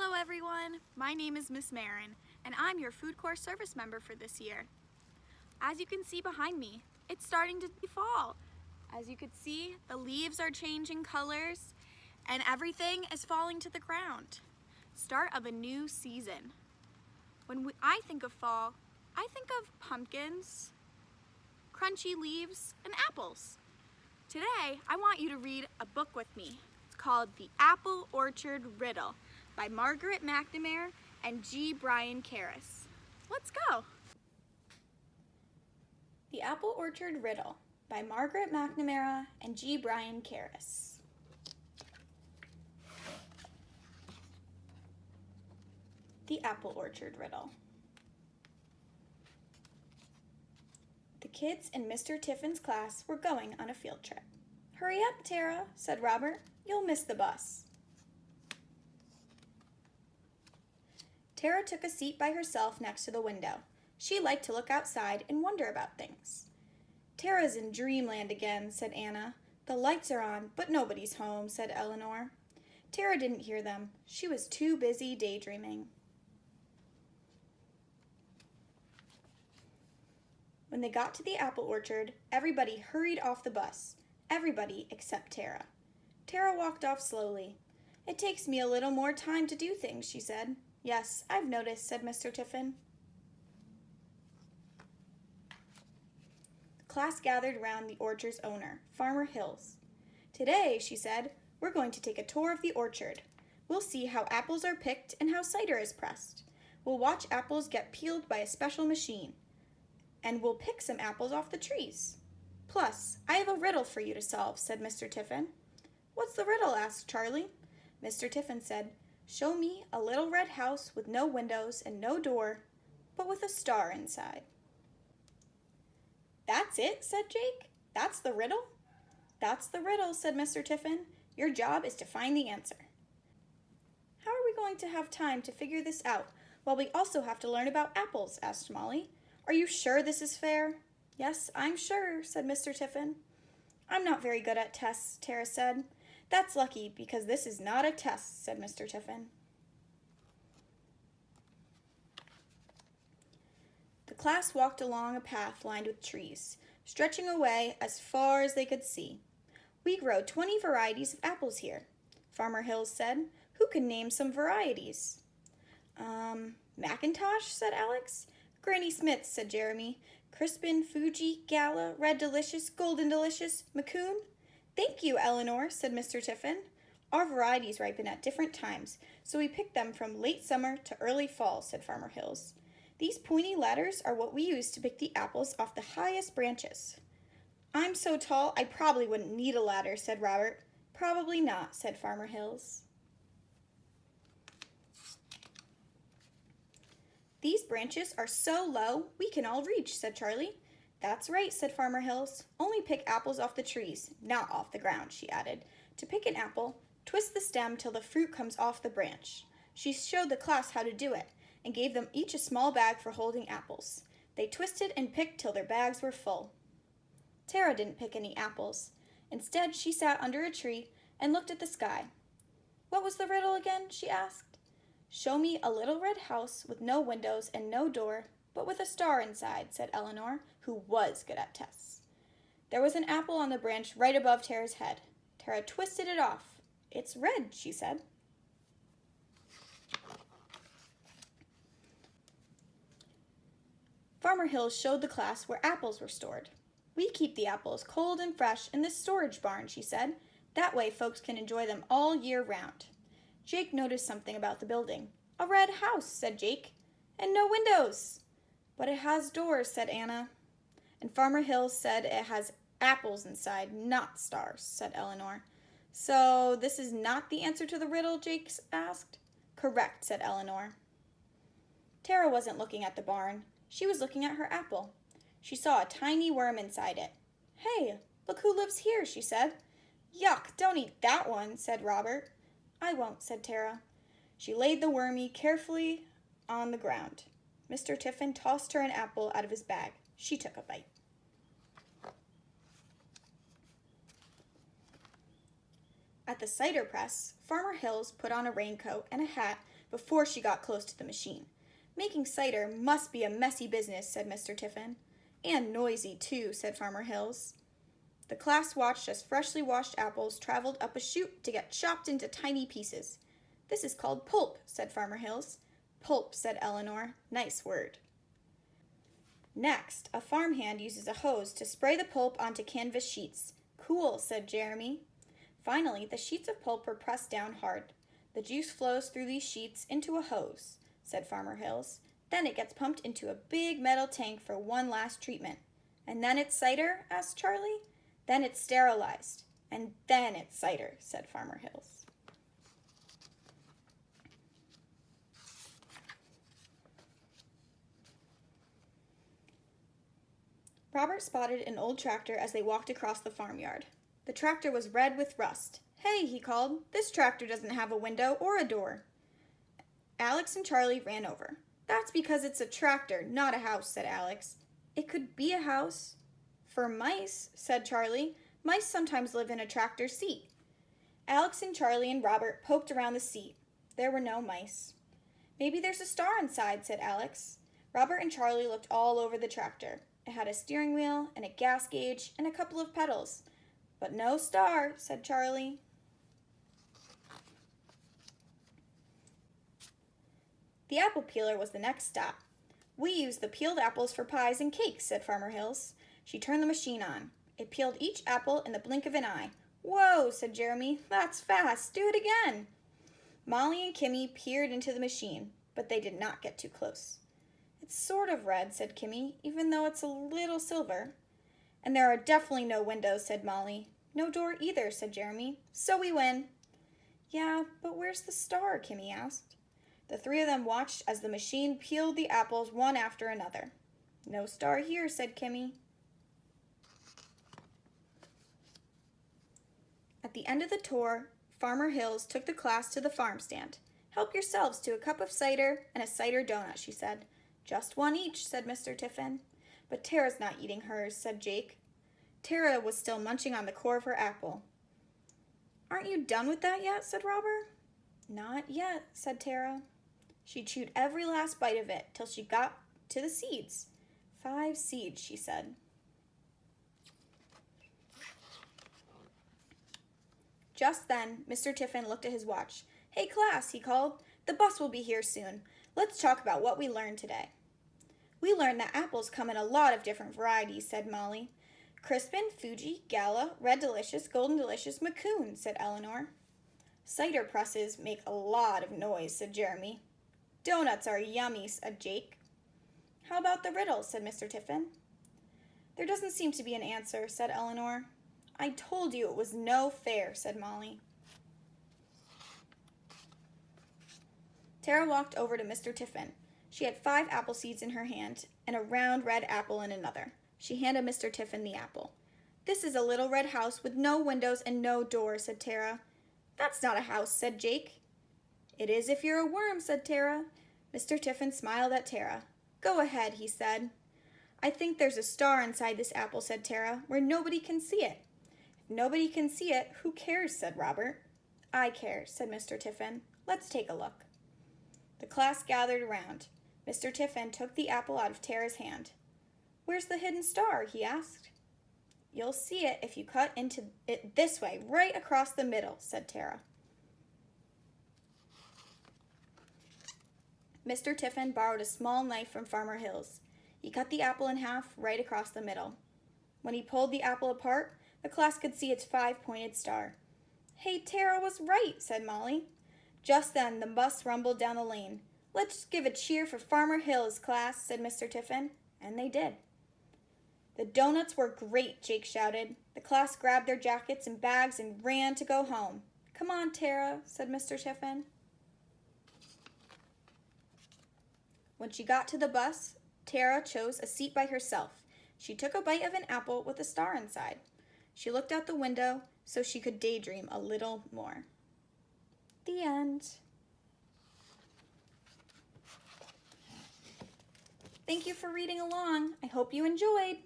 Hello everyone, my name is Miss Maren, and I'm your FoodCorps service member for this year. As you can see behind me, it's starting to be fall. As you can see, the leaves are changing colors, and everything is falling to the ground. Start of a new season. When I think of fall, I think of pumpkins, crunchy leaves, and apples. Today, I want you to read a book with me. It's called The Apple Orchard Riddle by Margaret McNamara and G. Brian Karras. Let's go! The Apple Orchard Riddle by Margaret McNamara and G. Brian Karras. The Apple Orchard Riddle. The kids in Mr. Tiffin's class were going on a field trip. "Hurry up, Tara," said Robert. "You'll miss the bus." Tara took a seat by herself next to the window. She liked to look outside and wonder about things. "Tara's in dreamland again," said Anna. "The lights are on, but nobody's home," said Eleanor. Tara didn't hear them. She was too busy daydreaming. When they got to the apple orchard, everybody hurried off the bus. Everybody except Tara. Tara walked off slowly. "It takes me a little more time to do things," she said. "Yes, I've noticed," said Mr. Tiffin. The class gathered around the orchard's owner, Farmer Hills. "Today," she said, "we're going to take a tour of the orchard. We'll see how apples are picked and how cider is pressed. We'll watch apples get peeled by a special machine. And we'll pick some apples off the trees. Plus, I have a riddle for you to solve," said Mr. Tiffin. "What's the riddle?" asked Charlie. Mr. Tiffin said, "Show me a little red house with no windows and no door, but with a star inside." "That's it," said Jake. "That's the riddle?" "That's the riddle," said Mr. Tiffin. "Your job is to find the answer." "How are we going to have time to figure this out while we also have to learn about apples?" asked Molly. "Are you sure this is fair?" "Yes, I'm sure," said Mr. Tiffin. "I'm not very good at tests," Tara said. "That's lucky, because this is not a test," said Mr. Tiffin. The class walked along a path lined with trees, stretching away as far as they could see. "We grow 20 varieties of apples here," Farmer Hills said. "Who can name some varieties?" Macintosh," said Alex. "Granny Smith," said Jeremy. "Crispin, Fuji, Gala, Red Delicious, Golden Delicious, Macoun." "Thank you, Eleanor," said Mr. Tiffin. "Our varieties ripen at different times, so we pick them from late summer to early fall," said Farmer Hills. "These pointy ladders are what we use to pick the apples off the highest branches." "I'm so tall, I probably wouldn't need a ladder," said Robert. "Probably not," said Farmer Hills. "These branches are so low, we can all reach," said Charlie. "That's right," said Farmer Hills. "Only pick apples off the trees, not off the ground," she added. "To pick an apple, twist the stem till the fruit comes off the branch." She showed the class how to do it, and gave them each a small bag for holding apples. They twisted and picked till their bags were full. Tara didn't pick any apples. Instead, she sat under a tree and looked at the sky. "What was the riddle again?" she asked. "Show me a little red house with no windows and no door, but with a star inside," said Eleanor, who was good at tests. There was an apple on the branch right above Tara's head. Tara twisted it off. "It's red," she said. Farmer Hills showed the class where apples were stored. "We keep the apples cold and fresh in this storage barn," she said. "That way folks can enjoy them all year round." Jake noticed something about the building. "A red house," said Jake. "And no windows." "But it has doors," said Anna. "And Farmer Hills said it has apples inside, not stars," said Eleanor. "So this is not the answer to the riddle?" Jake asked. "Correct," said Eleanor. Tara wasn't looking at the barn. She was looking at her apple. She saw a tiny worm inside it. "Hey, look who lives here," she said. "Yuck, don't eat that one," said Robert. "I won't," said Tara. She laid the wormy carefully on the ground. Mr. Tiffin tossed her an apple out of his bag. She took a bite. At the cider press, Farmer Hills put on a raincoat and a hat before she got close to the machine. Making cider must be a messy business, said Mr. Tiffin. And noisy, too, said Farmer Hills. The class watched as freshly washed apples traveled up a chute to get chopped into tiny pieces. This is called pulp, said Farmer Hills. Pulp, said Eleanor. Nice word. Next, a farmhand uses a hose to spray the pulp onto canvas sheets. Cool, said Jeremy. Finally, the sheets of pulp were pressed down hard. The juice flows through these sheets into a hose, said Farmer Hills. Then it gets pumped into a big metal tank for one last treatment. And then it's cider? Asked Charlie. Then it's sterilized. And then it's cider, said Farmer Hills. Robert spotted an old tractor as they walked across the farmyard. The tractor was red with rust. Hey, he called, this tractor doesn't have a window or a door. Alex and Charlie ran over. That's because it's a tractor, not a house, said Alex. It could be a house. For mice, said Charlie. Mice sometimes live in a tractor seat. Alex and Charlie and Robert poked around the seat. There were no mice. Maybe there's a star inside, said Alex. Robert and Charlie looked all over the tractor. It had a steering wheel and a gas gauge and a couple of pedals. But no star, said Charlie. The apple peeler was the next stop. We use the peeled apples for pies and cakes, said Farmer Hills. She turned the machine on. It peeled each apple in the blink of an eye. Whoa, said Jeremy. That's fast. Do it again. Molly and Kimmy peered into the machine, but they did not get too close. It's sort of red, said Kimmy, even though it's a little silver. And there are definitely no windows, said Molly. No door either, said Jeremy. So we win. Yeah, but where's the star? Kimmy asked. The three of them watched as the machine peeled the apples one after another. No star here, said Kimmy. At the end of the tour, Farmer Hills took the class to the farm stand. Help yourselves to a cup of cider and a cider donut, she said. Just one each, said Mr. Tiffin. But Tara's not eating hers, said Jake. Tara was still munching on the core of her apple. Aren't you done with that yet? Said Robert. Not yet, said Tara. She chewed every last bite of it till she got to the seeds. 5 seeds, she said. Just then, Mr. Tiffin looked at his watch. Hey, class, he called. The bus will be here soon. Let's talk about what we learned today. We learned that apples come in a lot of different varieties, said Molly. Crispin, Fuji, Gala, Red Delicious, Golden Delicious, Macoun, said Eleanor. Cider presses make a lot of noise, said Jeremy. Donuts are yummy, said Jake. How about the riddle, said Mr. Tiffin. There doesn't seem to be an answer, said Eleanor. I told you it was no fair, said Molly. Tara walked over to Mr. Tiffin. She had 5 apple seeds in her hand and a round red apple in another. She handed Mr. Tiffin the apple. This is a little red house with no windows and no door, said Tara. That's not a house, said Jake. It is if you're a worm, said Tara. Mr. Tiffin smiled at Tara. Go ahead, he said. I think there's a star inside this apple, said Tara, where nobody can see it. If nobody can see it, who cares, said Robert. I care, said Mr. Tiffin. Let's take a look. The class gathered around. Mr. Tiffin took the apple out of Tara's hand. Where's the hidden star? He asked. You'll see it if you cut into it this way, right across the middle, said Tara. Mr. Tiffin borrowed a small knife from Farmer Hills. He cut the apple in half right across the middle. When he pulled the apple apart, the class could see its 5-pointed star. Hey, Tara was right, said Molly. Just then, the bus rumbled down the lane. Let's give a cheer for Farmer Hills, class, said Mr. Tiffin. And they did. The donuts were great, Jake shouted. The class grabbed their jackets and bags and ran to go home. Come on, Tara, said Mr. Tiffin. When she got to the bus, Tara chose a seat by herself. She took a bite of an apple with a star inside. She looked out the window so she could daydream a little more. The end. Thank you for reading along. I hope you enjoyed.